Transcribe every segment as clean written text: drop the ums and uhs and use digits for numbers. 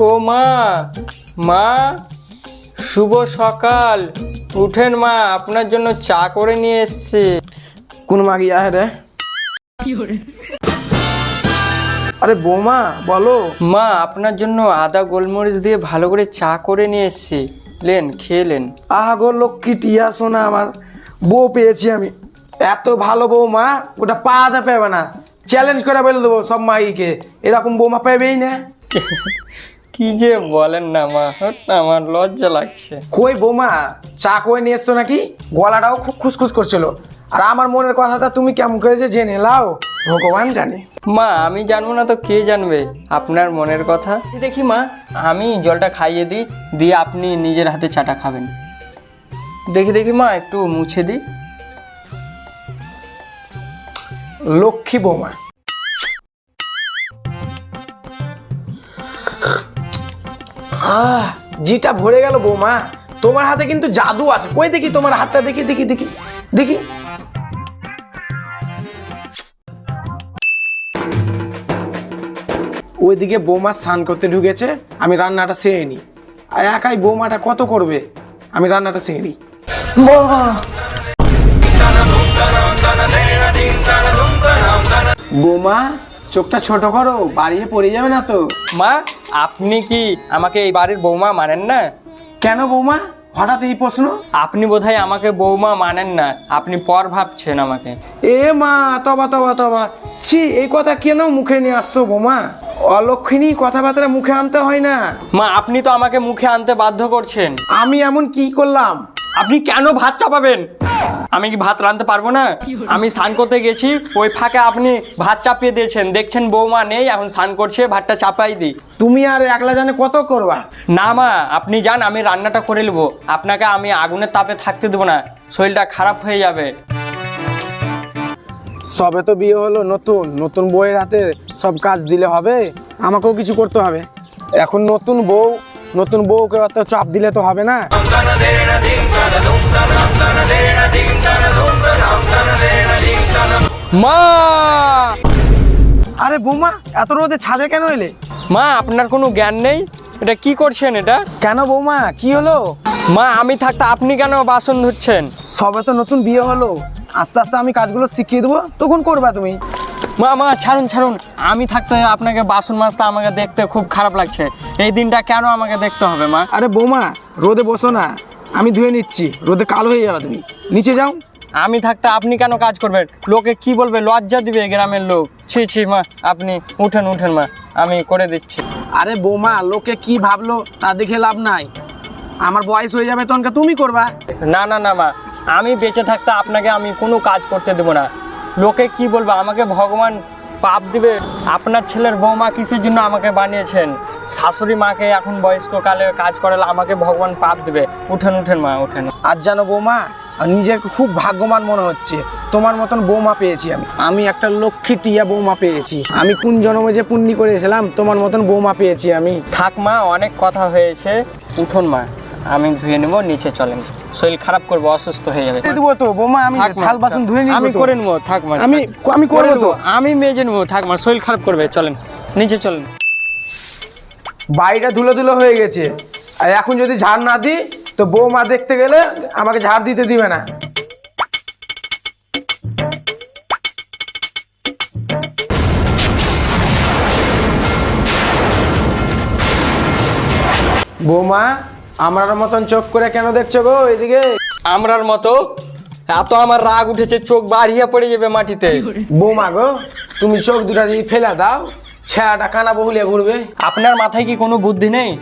ও মা, মা শুভ সকাল, উঠেন মা, আপনার জন্য চা করে নিয়ে এসেছি। কোন মা গিয়া রে? আরে বৌমা বলো। মা আপনার জন্য আদা গোলমরিচ দিয়ে ভালো করে চা করে নিয়ে এসেছি, লেন খেয়ে লেন। আহা গো লক্ষ্মী টিয়া শোনা, আমার বউ পেয়েছি আমি, এত ভালো বৌমা ওটা পাতে পাবে না। চ্যালেঞ্জ করে বলে দেবো সব মাইকে, এরকম বৌমা পাবেই না। কি যে বলেন না মা, আমার লজ্জা লাগছে। কই বৌমা চা করে নিয়ে এসছো নাকি? গলাটাও খুব খুসখুস করছিল। আর আমার মনের কথাটা তুমি কেমন করেছে জেনে লাও, ভগবান জানে। মা আমি জানবো না তো কে জানবে আপনার মনের কথা? দেখি মা, আমি জলটা খাইয়ে দিই, দিয়ে আপনি নিজের হাতে চাটা খাবেন। দেখি দেখি মা, একটু মুছে দিই। লক্ষ্মী বৌমা। জিটা ভরে গেল বৌমা, তোমার হাতে কিন্তু জাদু আছে। কই দেখি তোমার হাতটা, দেখি দেখি দেখি দেখি। ওইদিকে বৌমা স্নান করতে ঢুকেছে, আমি রান্নাটা সেরে নিই। আর একাই বৌমাটা কত করবে, আমি রান্নাটা সেরে নিই। বৌমা চোখটা ছোট করো, বাড়িয়ে পড়ে যাবে না তো? মা আপনি কি আমাকে এই বাড়ির বৌমা মানেন না? কেন বৌমা হঠাৎ এই প্রশ্ন? আপনি বোধহয় আমাকে বৌমা মানেন না, আপনি পর ভাবছেন আমাকে। এ মা তবা তবা তবা, ছি এই কথা কেন মুখে নিয়ে আসছো বৌমা? অলক্ষিণী কথাবার্তা মুখে আনতে হয় না। মা আপনি তো আমাকে মুখে আনতে বাধ্য করছেন। আমি এমন কি করলাম? আপনি কেন ভাত চাপাবেন? আমি কি ভাত রাঁধতে পারবো না? আমি স্নান করতে গেছি, ওই ফাঁকে আপনি ভাত চাপিয়ে দিয়েছেন, দেখছেন বৌমা নেই, এখন স্নান করছে, ভাতটা চাপাই দিই। তুমি আর একলা জানে কত করবা? না মা আপনি যান, আমি রান্নাটা করে নেবো। আপনাকে আমি আগুনের তাপে থাকতে দেবো না, শরীরটা খারাপ হয়ে যাবে। সবে তো বিয়ে হলো, নতুন নতুন বউয়ের হাতে সব কাজ দিলে হবে? আমাকেও কিছু করতে হবে। এখন নতুন বউ, নতুন বউকে অত চাপ দিলে তো হবে না। মা, আরে বৌমা এত রোদে ছাদে কেন এলে? মা আপনার কোনো জ্ঞান নেই? এটা কি করছেন এটা? কেন বৌমা কি হলো? মা আমি থাকতে আপনি কেন বাসন ধুচ্ছেন? সবে তো নতুন বিয়ে হলো, আস্তে আস্তে আমি কাজগুলো শিখিয়ে দেবো, তখন করবা তুমি। মা মা ছাড়ুন ছাড়ুন, আমি থাকতে আপনাকে বাসন মাজতে আমাকে দেখতে খুব খারাপ লাগছে। এই দিনটা কেন আমাকে দেখতে হবে মা? আরে বৌমা রোদে বসো না, আমি ধুয়ে নিচ্ছি, রোদে কালো হয়ে যাবে, তুমি নিচে যাও। আমি থাকতে আপনি কেন কাজ করবেন? লোকে কি বলবে, লজ্জা দিবে গ্রামের লোক। ছি ছি মা, আপনি উঠেন উঠেন মা, আমি করে দিচ্ছি। আরে বৌমা লোকে কি ভাবলো তা দেখে লাভ নাই, আমার বয়স হয়ে যাবে তখন তুমি করবা। না না না মা, আমি বেঁচে থাকতে আপনাকে আমি কোনো কাজ করতে দেবো না। লোকে কি বলবে, আমাকে ভগবান পাপ দিবে। আপনার ছেলের বৌমা কিসের জন্য আমাকে বানিয়েছেন? শাশুড়ি মাকে এখন বয়স্ককালে কাজ করালে আমাকে ভগবান পাপ দিবে। উঠেন উঠেন মা উঠেন। আর জানো বৌমা, নিজেকে খুব ভাগ্যবান মনে হচ্ছে, তোমার মতন বৌমা পেয়েছি আমি। আমি একটা লক্ষ্মী টিয়া বৌমা পেয়েছি। আমি কোন জন্মে যে পুণ্যি করেছিলাম, তোমার মতন বৌমা পেয়েছি আমি। থাক মা, অনেক কথা হয়েছে, উঠুন মা, আমি ধুয়ে নেবো, নিচে চলেন, শরীর খারাপ করবো, অসুস্থ হয়ে যাবে। দেবো তো বৌমা, আমি থাল বাসন ধুয়ে নিব, আমি করে নেবো, থাক মা, আমি করবো তো, আমি মেজে নেবো, থাক মা, শরীর খারাপ করবে, চলেন নিচে চলেন। বাড়িটা ধুলো ধুলো হয়ে গেছে, আর এখন যদি ঝাড় না দিই তো বৌমা দেখতে গেলে আমাকে ঝাড় দিতে দিবে না। বৌমা আমরার মতন চোখ করে কেন দেখছো গো এদিকে? আমরার মতো? এত আমার রাগ উঠেছে, চোখ বাড়িয়ে পড়ে যাবে মাটিতে। বৌমা গো তুমি চোখ দুটা দিয়ে ফেলে দাও, ছেঁড়াটা কানা বহুলিয়া ঘুরবে। আপনার মাথায় কি কোনো বুদ্ধি নেই?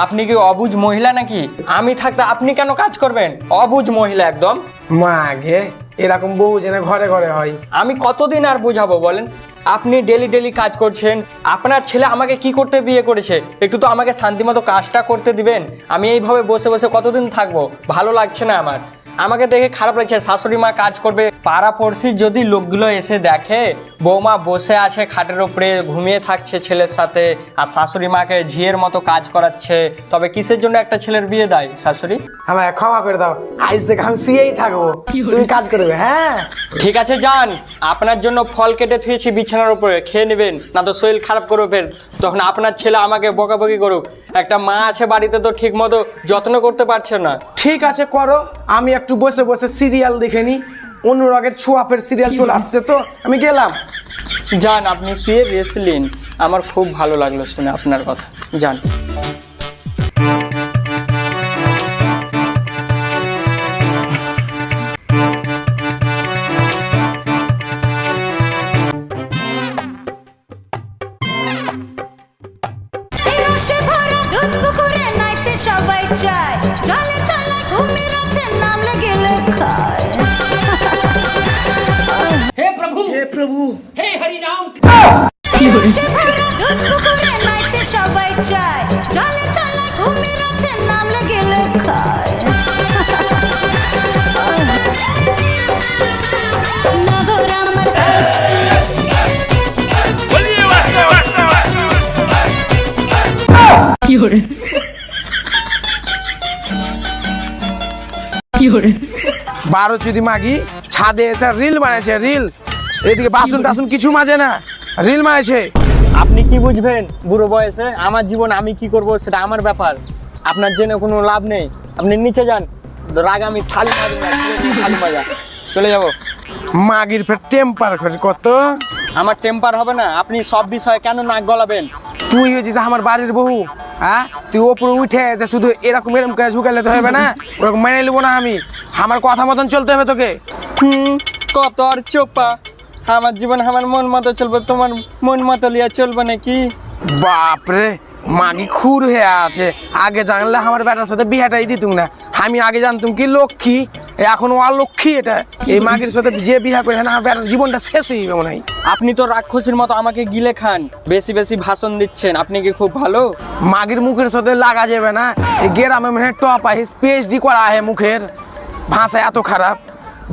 আপনি কি অবুঝ মহিলা নাকি? আমি থাকতে আপনি কেন কাজ করবেন? অবুঝ মহিলা একদম। মা গে এরকম বউ যেন ঘরে ঘরে হয়। আমি কতদিন আর বোঝাবো বলেন? আপনি ডেলি ডেলি কাজ করছেন, আপনার ছেলে আমাকে কি করতে বিয়ে করেছে? একটু তো আমাকে শান্তিমতো কাজটা করতে দিবেন। আমি এইভাবে বসে বসে কতদিন থাকবো? ভালো লাগছে না আমার, আমাকে দেখে খারাপ লাগছে। শাশুড়ি মা কাজ করবে, পাড়া পড়শি যদি লোকগুলো এসে দেখে বৌমা বসে আছে খাটের উপরে ঘুমিয়ে থাকছে ছেলের সাথে, আর শাশুড়ি মাকে ঝিয়ের মতো কাজ করাচ্ছে, তবে কিসের জন্য একটা ছেলের বিয়ে দেয় শাশুড়ি? আমায় ক্ষমা করে দাও, আজ থেকে আমি শুয়েই থাকবো, তুমি কাজ করবে। হ্যাঁ ঠিক আছে যান, আপনার জন্য ফল কেটে থুয়েছি বিছানার উপরে, খেয়ে নেবেন, না তো শরীর খারাপ করবে ফের। তখন আপনার ছেলে আমাকে বকাবকি করুক। একটা মা আছে বাড়িতে তো ঠিক মতো যত্ন করতে পারছে না। ঠিক আছে করো, আমি একটু বসে বসে সিরিয়াল দেখে নি। অনুরাগের ছোঁয়াপের সিরিয়াল চলে আসছে তো আমি গেলাম। যান, আপনি শুয়ে রেস্ট নিন। আমার খুব ভালো লাগলো শুনে আপনার কথা। যান। রসে ভরা দুধ পুকুরে নাইতে সবাই চায়, জলে তলায় ঘুমিয়ে আছে নামলে গেলে খায়। हे प्रभु হে প্রভু, हे हरि राम। রসে ভরা দুধ পুকুরে নাইতে সবাই চায়, জলে তলায় ঘুমিয়ে আছে নামলে গেলে খায়। নগর আমার বারো চুদি মাগি ছাদে এসে রিল মানেছে, রিল। এদিকে বাসন টাসন কিছু মাজে না, রিল মানেছে। আপনি কি বুঝবেন বুড়ো বয়সে? আমার জীবন আমি কি করব সেটা আমার ব্যাপার, আপনার জেনে কোনো লাভ নেই। আপনি নিচে যান, রাগ আমি থালি মারি না, থালি মাজা চলে যাব। মাগির ফের টেম্পার ফের কত। আমার টেম্পার হবে না, আপনি সব বিষয়ে কেন নাক গলাবেন? তুই হয়েছিস আমার বাড়ির বউ, হ্যাঁ? তুই ওপরে উঠে যে শুধু এরকম এরকম করে ঝুঁকালে তো হবে না, ওরকম মেনে নেবো না আমি। আমার কথা মতন চলতে হবে তোকে। কত আর চোপা, আমার জীবন আমার মন মতো চলবে, তোমার মন মতো লিয়া চলবে নাকি? বাপরে, মাগি খুর হয়ে আছে। আগে জানলে আমার বেটার সাথে বিয়েটাই দিতুম না। আমি আগে জানতুম কি লক্ষ্মী, এখন অলক্ষ্মী। এটা এই মাগির সাথে যে বিয়ে করে না, আমার বেটার জীবনটা শেষ হয়ে যাবে মনে হয়। আপনি তো রাক্ষসীর মতো আমাকে গিলে খান, বেশি বেশি ভাষণ দিচ্ছেন। আপনি কি খুব ভালো? মাগির মুখের সাথে লাগা যাবে না। এই গ্রামে মানে টপ আহিস, পিএইচডি করা है মুখের ভাষা এত খারাপ।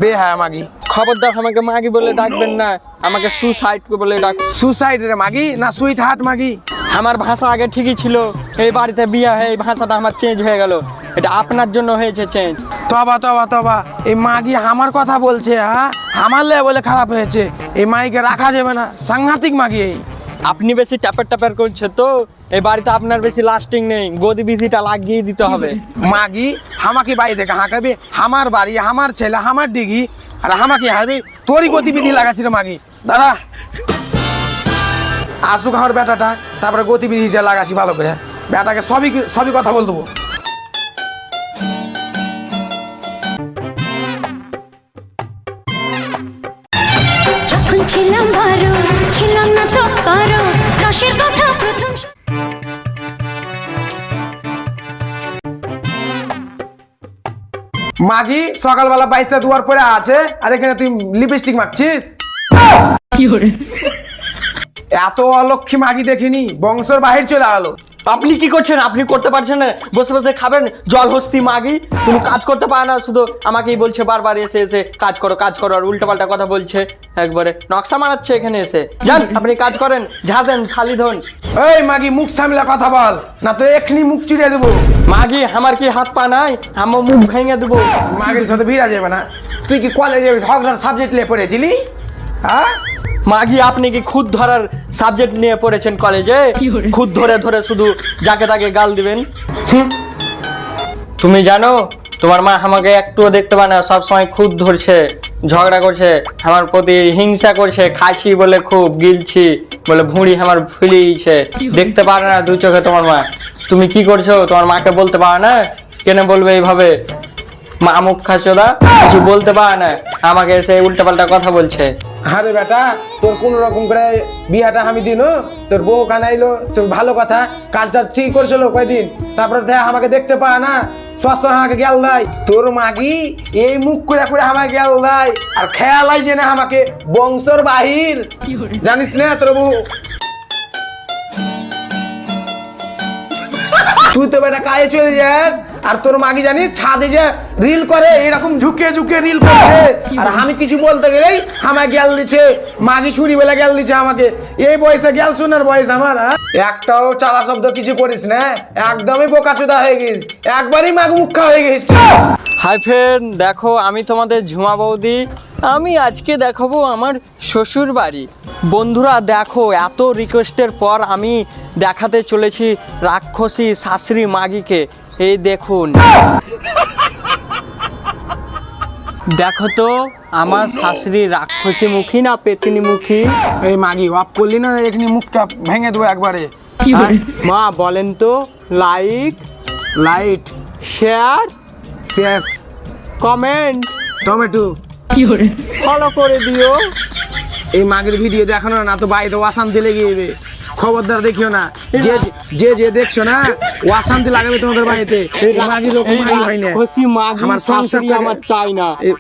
বে হ্যাঁ মাগি, খবরদার আমাকে মাগি বলে ডাকবেন না, আমাকে সুসাইড বলে ডাক। সুসাইড রে মাগি না সুইট হার্ট মাগি? আমার ভাষা আগে ঠিকই ছিল, এই বাড়িতে বিয়ে হয়ে এই ভাষাটা আমার চেঞ্জ হয়ে গেল। এটা আপনার জন্য হয়েছে চেঞ্জ। তবা তবা তবা, এই মাগি আমার কথা বলছে, হ্যাঁ? আমার লেভেলে খারাপ হয়েছে। এই মাইকে রাখা যাবে না, সাংঘাতিক মাগি এই। আপনি বেশি ট্যাপার ট্যাপার করছে তো, এই বাড়িতে আপনার বেশি লাস্টিং নেই, গতিবিধিটা লাগিয়ে দিতে হবে। মাগি আমাকে বাড়ি থেকে হাঁকাবে, আমার বাড়ি, আমার ছেলে, আমার দিঘি, আর আমাকে হারবে। তোরই গতিবিধি লাগাচ্ছি রে মাগি। দাঁড়া আসুক আমার বেটাটা, তারপরে গতিবিধিটা লাগাচ্ছি ভালো করে। বেটাকে সবই সবই কথা বল দেবো। যখন ছিলাম বারো, ছিলাম না তো কারো, রসের কথা প্রথম মাগি সকালবেলা বাইসা দুয়ার পরে আছে, আর এখানে তুই লিপস্টিক মাখছিস। এত অলক্ষী মাগি দেখিনি, বংশের বাহির চলে গেল। আপনি কি করছেন? আপনি করতে পারছেন না, বসে বসে খাবেন জল হস্তি মাগি। কোনো কাজ করতে পারে না, শুধু আমাকেই বলছে বারবার এসে এসে কাজ করো কাজ করো, আর উল্টাপাল্টা কথা বলছে, একবারে নকশা মারাচ্ছে এখানে এসে। যান আপনি কাজ করেন, ঝাড় দেন, থালি ধন। এই মাগি মুখ সামলে কথা বল, না তো এক্ষুনি মুখ চিড়ে দেবো। মাগি আমার কি হাত পা নাই? আমার মুখ ভেঙে দেবো। মাগির সাথে ভিড়া যাবে না। তুই কি কলেজে ঝগড়ার সাবজেক্ট নিয়ে পড়েছিলি, হ্যাঁ? মাগি আপনি কি খুদ ধরার সাবজেক্ট নিয়ে পড়েছেন কলেজে? খুদ ধরে ধরে শুধু যাকে তাকে গাল দিবেন। তুমি জানো তোমার মা আমাকে একটুও দেখতে পায় না, সবসময় খুদ ধরছে, ঝগড়া করছে, আমার প্রতি হিংসা করছে। খাইছি বলে খুব, গিলছি বলে ভুঁড়ি আমার ফুলিয়েছে, দেখতে পারে না দু চোখে তোমার মা। তুমি কি করছো? তোমার মাকে বলতে পারো না? কেন বলবে এইভাবে? মা মুখ খাচোদা, কিছু বলতে পারে না, আমাকে এসে উল্টাপাল্টা কথা বলছে। আরে বেটা, তোর কোন রকম করে বিয়াটা আমি দিন, তোর বউ কানাইলো, তোর ভালো কথা, কাজটা ঠিক করছিল কয়দিন, তারপরে দেখ আমাকে দেখতে পায় না, সবসময় আমাকে গেল দেয়। তোর মাগি এই মুখ করে করে আমাকে গেল দেয়, আর খেয়ালাই যে না আমাকে বংশর বাহির, জানিস না তোর বউ। তুই তো বেটা কাজে চলে যাস, আর তোর মাগি জানিস ছাদে যে রিল করে, এরকম ঝুঁকে ঝুঁকে রিল করছে, আর আমি কিছু বলতে গেলেই আমায় গ্যাল দিচ্ছে। মাগি ছুরি বেলা গ্যাল দিচ্ছে আমাকে। এই বয়সে গ্যাল শোনার বয়স আমার, হ্যাঁ? একটাও চালা শব্দ কিছু করিস না, একদমই বোকাচোদা হয়ে গেছিস, একবারই মাগ মুখা হয়ে গেছিস। হাই ফ্রেন্ড, দেখো আমি তোমাদের ঝুমা বৌদি। আমি আজকে দেখাবো আমার শ্বশুর বাড়ি। বন্ধুরা দেখো, এত রিকোয়েস্টের পর আমি দেখাতে চলেছি রাক্ষসী শাশুড়ি মাগিকে। এই দেখুন, দেখো তো আমার শাশুড়ি রাক্ষসী মুখী না পেতনি মুখী? এই মাগি অফ করলি না এখানে মুখটা ভেঙে দেবো একবারে। মা বলেন তো, লাইক, লাইট, শেয়ার, শেষ, কমেন্ট, টমেটো ফলো করে দিও। এই মাগের ভিডিও দেখো না, না তো বাড়িতে অশান্তি লেগে যাবে। খবরদার দেখিও না, যে যে যে দেখছো না অশান্তি লাগাবে তোমাদের বাড়িতে। এই মাগির ওরকম মাগি হয় না। খুশি মাগি আমার শাশুড়ি সংসারটাকে- আমার চাই না। এ-